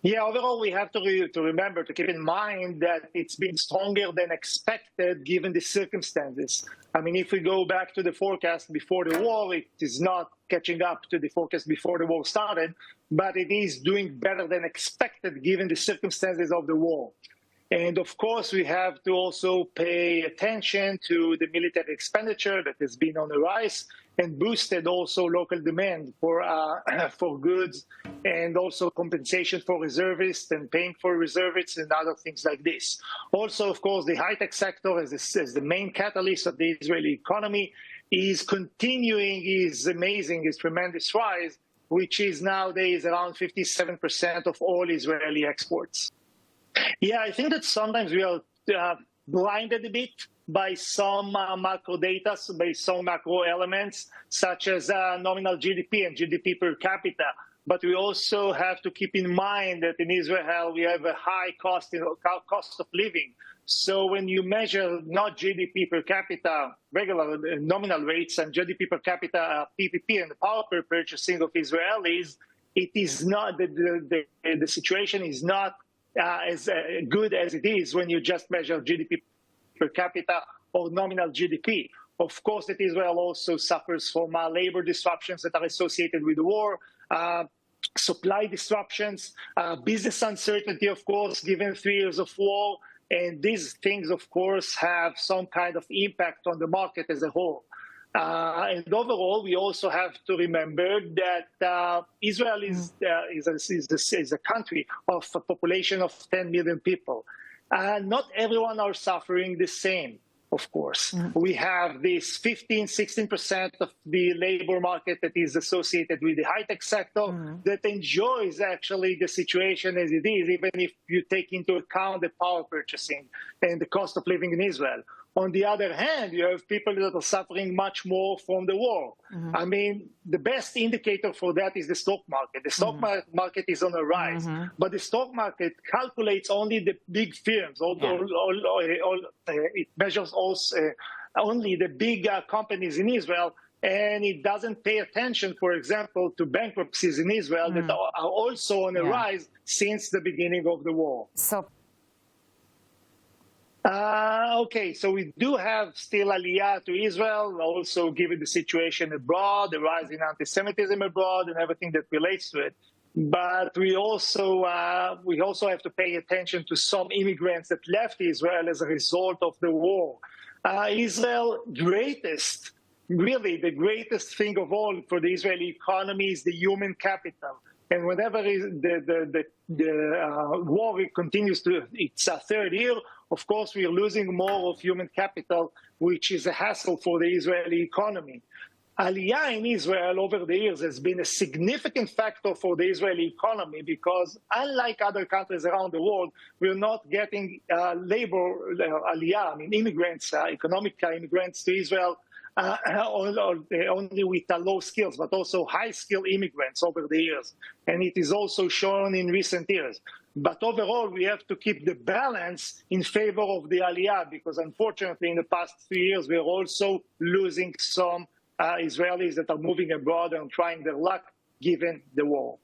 Yeah, overall, we have to remember, to keep in mind that it's been stronger than expected given the circumstances. I mean, if we go back to the forecast before the war, it is not catching up to the forecast before the war started, but it is doing better than expected given the circumstances of the war. And of course, we have to also pay attention to the military expenditure that has been on the rise and boosted also local demand for goods, and also compensation for reservists and paying for reservists and other things like this. Also, of course, the high-tech sector as the main catalyst of the Israeli economy is continuing his tremendous rise, which is nowadays around 57% of all Israeli exports. Yeah, I think that sometimes we are blinded a bit by some macro data, by some macro elements, such as nominal GDP and GDP per capita. But we also have to keep in mind that in Israel, we have a high cost of living. So when you measure not GDP per capita, regular nominal rates, and GDP per capita, PPP, and the power per purchasing of Israelis, it is not, the situation is not as good as it is when you just measure GDP per capita or nominal GDP. Of course, that Israel also suffers from labor disruptions that are associated with the war, supply disruptions, business uncertainty, of course, given 3 years of war. And these things, of course, have some kind of impact on the market as a whole. And overall, we also have to remember that Israel is a country of a population of 10 million people. Not everyone are suffering the same, of course. We have this 16% of the labor market that is associated with the high-tech sector that enjoys actually the situation as it is, even if you take into account the power purchasing and the cost of living in Israel. On the other hand, you have people that are suffering much more from the war. I mean, the best indicator for that is the stock market. The stock market is on a rise, but the stock market calculates only the big firms. It measures also only the big companies in Israel, and it doesn't pay attention, for example, to bankruptcies in Israel that are also on a rise since the beginning of the war. Okay, so we do have still Aliyah to Israel, also given the situation abroad, the rise in anti-Semitism abroad, and everything that relates to it. But we also have to pay attention to some immigrants that left Israel as a result of the war. Israel's the greatest thing of all for the Israeli economy is the human capital. And whenever the war continues to its third year, of course, we are losing more of human capital, which is a hassle for the Israeli economy. Aliyah in Israel over the years has been a significant factor for the Israeli economy because unlike other countries around the world, we're not getting labor Aliyah, I mean immigrants, economic immigrants to Israel, only with low skills, but also high-skill immigrants over the years. And it is also shown in recent years. But overall, we have to keep the balance in favor of the Aliyah because unfortunately, in the past 3 years, we are also losing some Israelis that are moving abroad and trying their luck given the war.